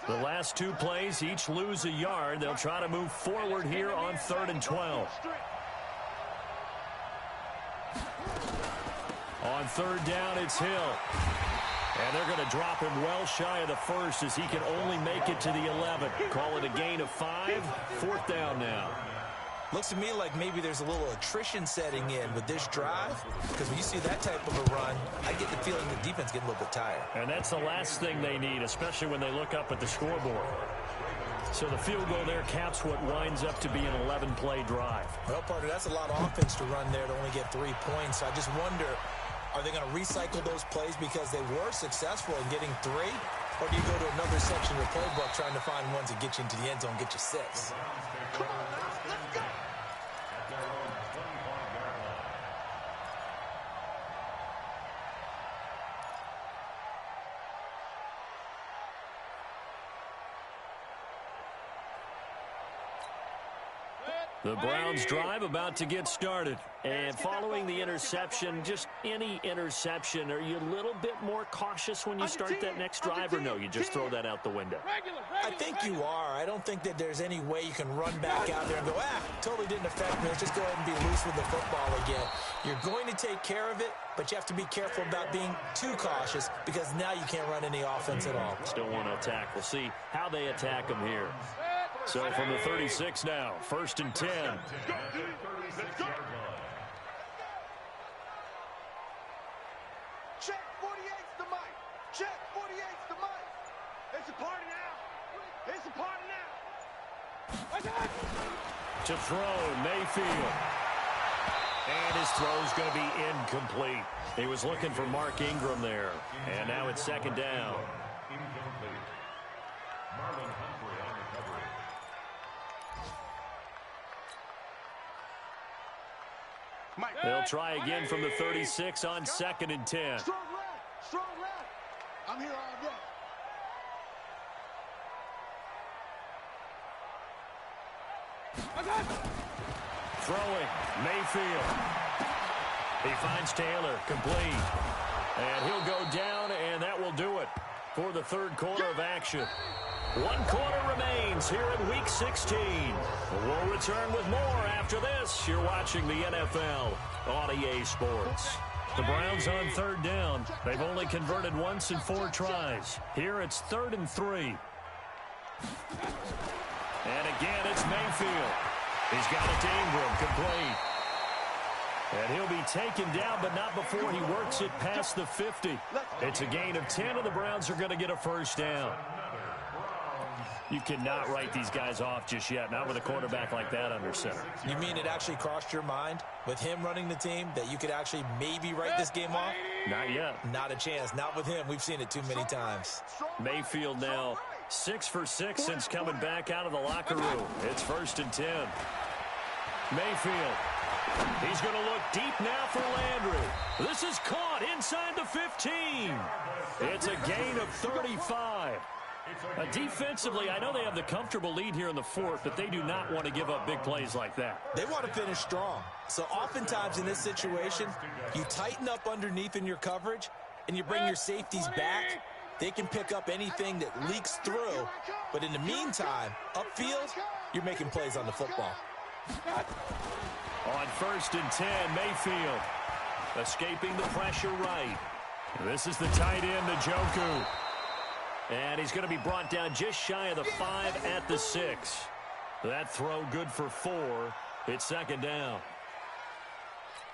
The last 2 plays, each lose a yard. They'll try to move forward here on 3rd and 12. On 3rd down, it's Hill. And they're going to drop him well shy of the 1st as he can only make it to the 11. Call it a gain of 5. 4th down now. Looks to me like maybe there's a little attrition setting in with this drive, because when you see that type of a run, I get the feeling the defense getting a little bit tired. And that's the last thing they need, especially when they look up at the scoreboard. So the field goal there caps what winds up to be an 11-play drive. Well, partner, that's a lot of offense to run there to only get 3 points. So I just wonder, are they going to recycle those plays because they were successful in getting 3? Or do you go to another section of the playbook trying to find ones that get you into the end zone, get you 6? Come on, let's go. The Browns drive about to get started. And following the interception, just any interception, are you a little bit more cautious when you start that next drive, or no, you just throw that out the window? I think you are. I don't think that there's any way you can run back out there and go, totally didn't affect me. Let's just go ahead and be loose with the football again. You're going to take care of it, but you have to be careful about being too cautious because now you can't run any offense at all. Still want to attack. We'll see how they attack them here. So from the 36 now, 1st and 10. Check 48's the mic. Check 48's the mic. It's a party now. It's a party now. To throw, Mayfield. And his throw's going to be incomplete. He was looking for Mark Ingram there. And now it's 2nd down. Incomplete. Marlon Humphrey on recovery. They'll try again from the 36 on 2nd and 10. Strong left. Strong left. I'm here all day. Throwing, Mayfield. He finds Taylor, complete. And he'll go down, and that will do it for the 3rd quarter of action. 1 quarter remains here in Week 16. We'll return with more after this. You're watching the NFL on EA Sports. The Browns on 3rd down. They've only converted once in 4 tries. Here it's 3rd and 3. And again, it's Mayfield. He's got it to Ingram, complete. And he'll be taken down, but not before he works it past the 50. It's a gain of 10, and the Browns are going to get a 1st down. You cannot write these guys off just yet, not with a quarterback like that under center. You mean it actually crossed your mind with him running the team that you could actually maybe write this game off? Not yet. Not a chance. Not with him. We've seen it too many times. Mayfield now 6 for 6 since coming back out of the locker room. It's 1st and 10. Mayfield. He's going to look deep now for Landry. This is caught inside the 15. It's a gain of 35. Defensively, I know they have the comfortable lead here in the fourth, but they do not want to give up big plays like that. They want to finish strong. So oftentimes in this situation, you tighten up underneath in your coverage, and you bring your safeties back. They can pick up anything that leaks through. But in the meantime, upfield, you're making plays on the football. On 1st and 10, Mayfield escaping the pressure right. This is the tight end, Njoku. And he's going to be brought down just shy of the 5 at the 6. That throw good for 4. It's 2nd down.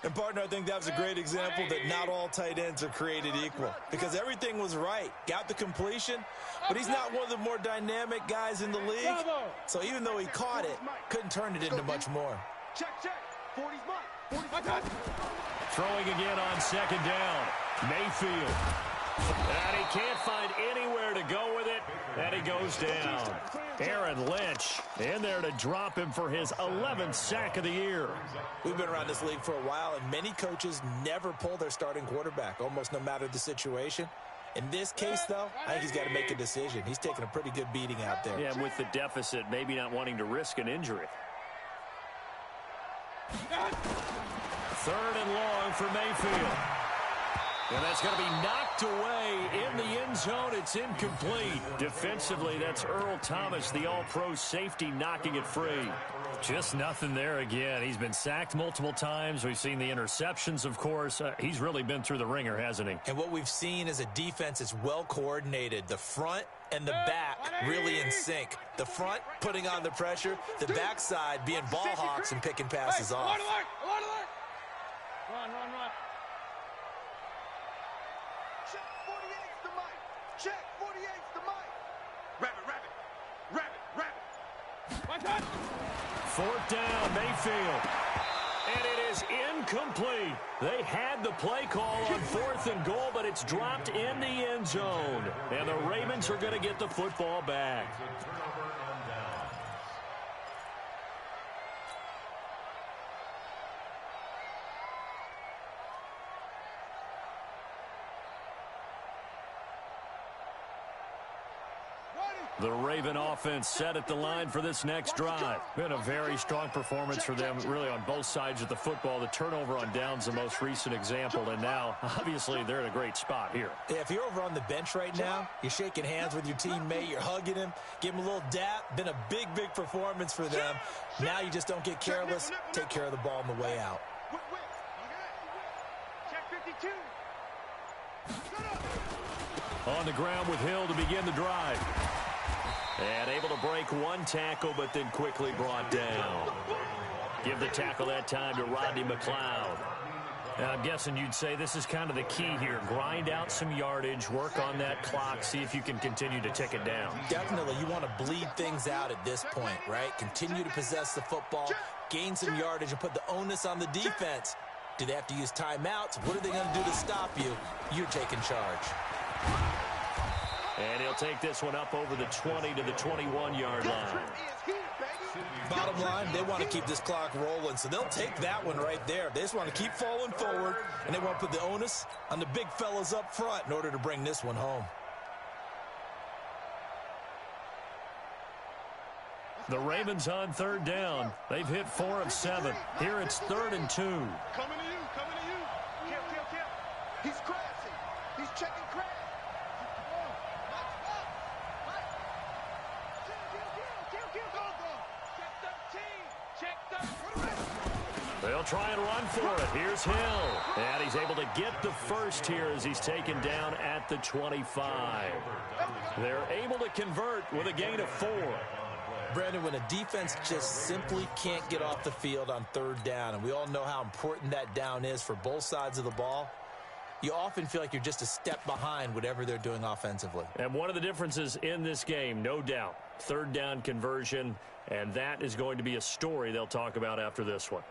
And, partner, I think that was a great example that not all tight ends are created equal, because everything was right. Got the completion, but he's not one of the more dynamic guys in the league. So even though he caught it, couldn't turn it into much more. Check. 40's mine. 40's Throwing again on 2nd down. Mayfield. And he can't find anywhere to go with it. And he goes down. Aaron Lynch in there to drop him for his 11th sack of the year. We've been around this league for a while, and many coaches never pull their starting quarterback, almost no matter the situation. In this case, though, I think he's got to make a decision. He's taking a pretty good beating out there. Yeah, with the deficit, maybe not wanting to risk an injury. 3rd and long for Mayfield. And that's going to be knocked away in the end zone. It's incomplete. Defensively, that's Earl Thomas, the all-pro safety, knocking it free. Just nothing there again. He's been sacked multiple times. We've seen the interceptions, of course. He's really been through the ringer, hasn't he? And what we've seen is a defense that's well-coordinated. The front and the back really in sync. The front putting on the pressure. The backside being ball hawks and picking passes off. Run. Check 48's the mic. Check 48's the mic. Rabbit. 4th down, Mayfield. And it is incomplete. They had the play call on 4th and goal, but it's dropped in the end zone. And the Ravens are going to get the football back. The Raven offense set at the line for this next drive. Been a very strong performance for them, really on both sides of the football. The turnover on downs the most recent example, and now, obviously, they're in a great spot here. Yeah, if you're over on the bench right now, you're shaking hands with your teammate, you're hugging him, give him a little dap. Been a big performance for them. Now you just don't get careless. Take care of the ball on the way out. Check 52. On the ground with Hill to begin the drive. And able to break one tackle, but then quickly brought down. Give the tackle that time to Rodney McLeod. Now, I'm guessing you'd say this is kind of the key here. Grind out some yardage, work on that clock, see if you can continue to tick it down. Definitely. You want to bleed things out at this point, right? Continue to possess the football, gain some yardage, and put the onus on the defense. Do they have to use timeouts? What are they going to do to stop you? You're taking charge. And he'll take this one up over the 20 to the 21-yard line. Bottom line, they want to keep this clock rolling, so they'll take that one right there. They just want to keep falling forward, and they want to put the onus on the big fellas up front in order to bring this one home. The Ravens on 3rd down. They've hit 4 of 7. Here it's 3rd and 2. Coming to you. Kill. He's crashing. He's checking crash. They'll try and run for it. Here's Hill. And he's able to get the first here as he's taken down at the 25. They're able to convert with a gain of 4. Brandon, when a defense just simply can't get off the field on 3rd down, and we all know how important that down is for both sides of the ball, you often feel like you're just a step behind whatever they're doing offensively. And one of the differences in this game, no doubt, 3rd down conversion, and that is going to be a story they'll talk about after this one.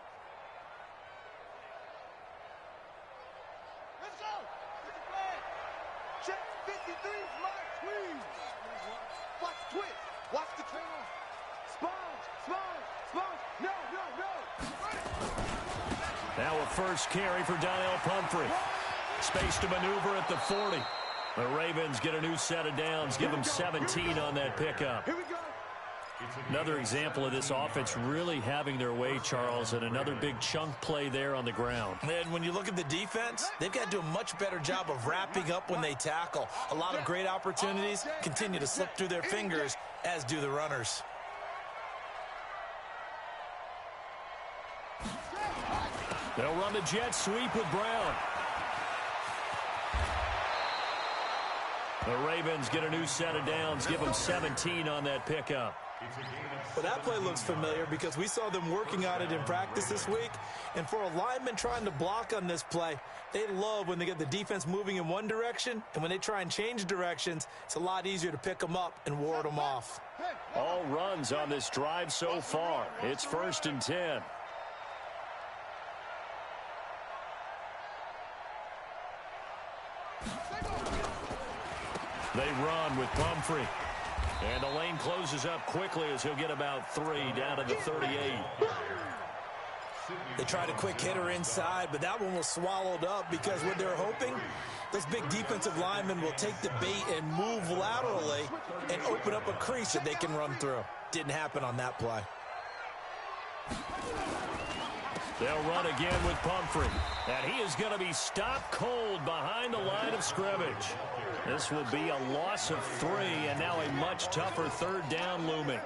Let's go. Check 53's my squeeze. Watch the twist. Watch the twist. Sponge. No. Now a first carry for Donnell Pumphrey. Space to maneuver at the 40. The Ravens get a new set of downs, give them 17 on that pickup. Here we go. Another example of this offense really having their way, Charles, and another big chunk play there on the ground. And when you look at the defense, they've got to do a much better job of wrapping up when they tackle. A lot of great opportunities continue to slip through their fingers, as do the runners. They'll run the jet sweep with Brown. The Ravens get a new set of downs, give them 17 on that pickup. Well, that play looks familiar because we saw them working on it in practice this week. And for a lineman trying to block on this play, they love when they get the defense moving in one direction. And when they try and change directions, it's a lot easier to pick them up and ward them off. All runs on this drive so far. It's 1st and 10. They run with Pumphrey. And the lane closes up quickly as he'll get about 3 down to the 38. They tried a quick hitter inside, but that one was swallowed up because what they're hoping, this big defensive lineman will take the bait and move laterally and open up a crease that they can run through. Didn't happen on that play. They'll run again with Pumphrey. And he is going to be stopped cold behind the line of scrimmage. This will be a loss of 3, and now a much tougher 3rd down looming.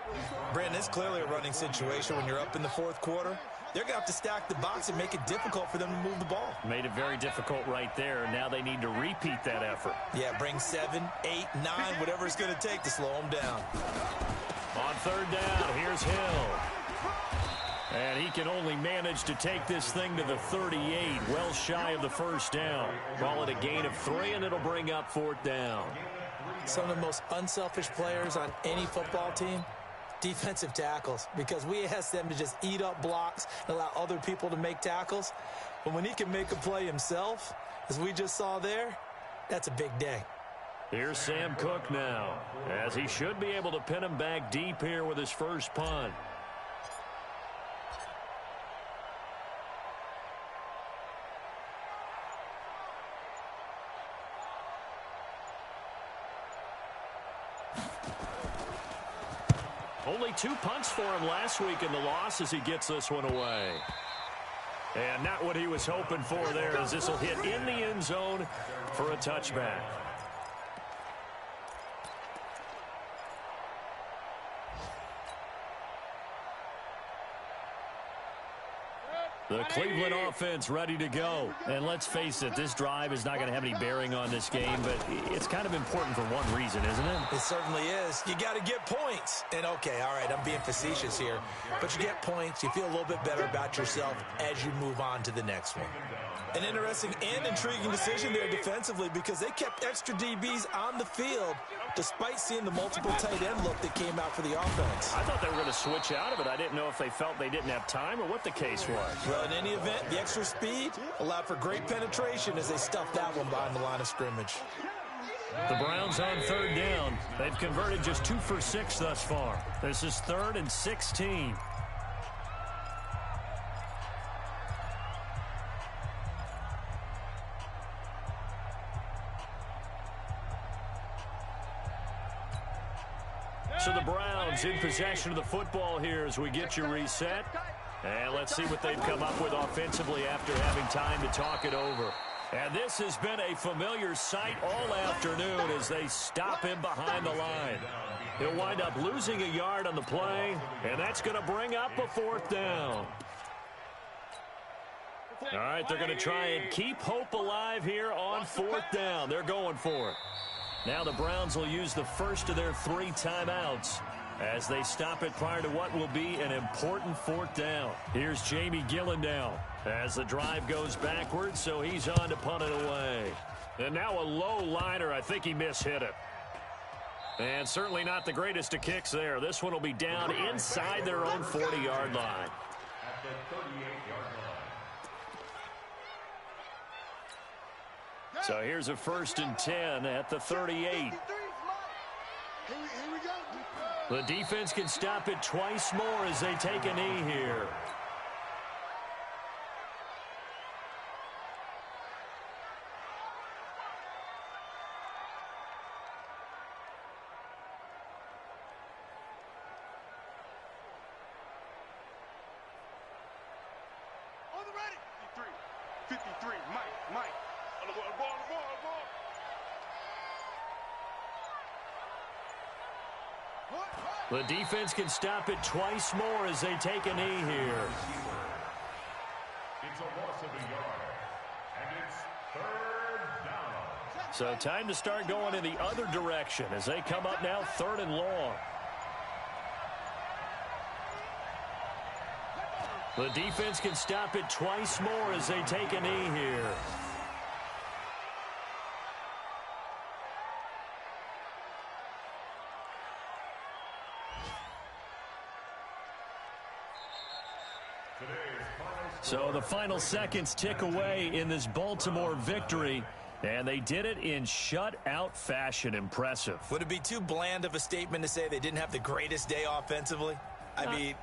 Brandon, it's clearly a running situation when you're up in the 4th quarter. They're going to have to stack the box and make it difficult for them to move the ball. Made it very difficult right there. Now they need to repeat that effort. Yeah, bring 7, 8, 9, whatever it's going to take to slow them down. On 3rd down, here's Hill. And he can only manage to take this thing to the 38, well shy of the 1st down. Call it a gain of 3, and it'll bring up 4th down. Some of the most unselfish players on any football team, defensive tackles, because we ask them to just eat up blocks and allow other people to make tackles. But when he can make a play himself, as we just saw there, that's a big day. Here's Sam Cook now, as he should be able to pin him back deep here with his first punt. Only 2 punts for him last week in the loss as he gets this one away. And not what he was hoping for there, as this will hit in the end zone for a touchback. The Cleveland offense ready to go. And let's face it, this drive is not going to have any bearing on this game, but it's kind of important for one reason, isn't it? It certainly is. You got to get points. And, okay, all right, I'm being facetious here. But you get points, you feel a little bit better about yourself as you move on to the next one. An interesting and intriguing decision there defensively because they kept extra DBs on the field despite seeing the multiple tight end look that came out for the offense. I thought they were going to switch out of it. I didn't know if they felt they didn't have time or what the case was. Well, in any event, the extra speed allowed for great penetration as they stuffed that one behind the line of scrimmage. The Browns on 3rd down. They've converted just 2 for 6 thus far. This is 3rd and 16. So the Browns in possession of the football here as we get you reset. And let's see what they've come up with offensively after having time to talk it over. And this has been a familiar sight all afternoon as they stop him behind the line. He'll wind up losing a yard on the play, and that's going to bring up a 4th down. All right, they're going to try and keep hope alive here on 4th down. They're going for it. Now the Browns will use the first of their 3 timeouts as they stop it prior to what will be an important 4th down. Here's Jamie Gillen now as the drive goes backwards, so he's on to punt it away. And now a low liner. I think he mishit it. And certainly not the greatest of kicks there. This one will be down inside their own 40-yard line. At the 38-yard line. So here's a 1st and 10 at the 38. Here we go. The defense can stop it twice more as they take a knee here. 53, Mike. On the ball. The defense can stop it twice more as they take a knee here. It's a loss of a yard, and it's third down. So time to start going in the other direction as they come up now 3rd and long. The defense can stop it twice more as they take a knee here. So the final seconds tick away in this Baltimore victory, and they did it in shutout fashion. Impressive. Would it be too bland of a statement to say they didn't have the greatest day offensively? I mean,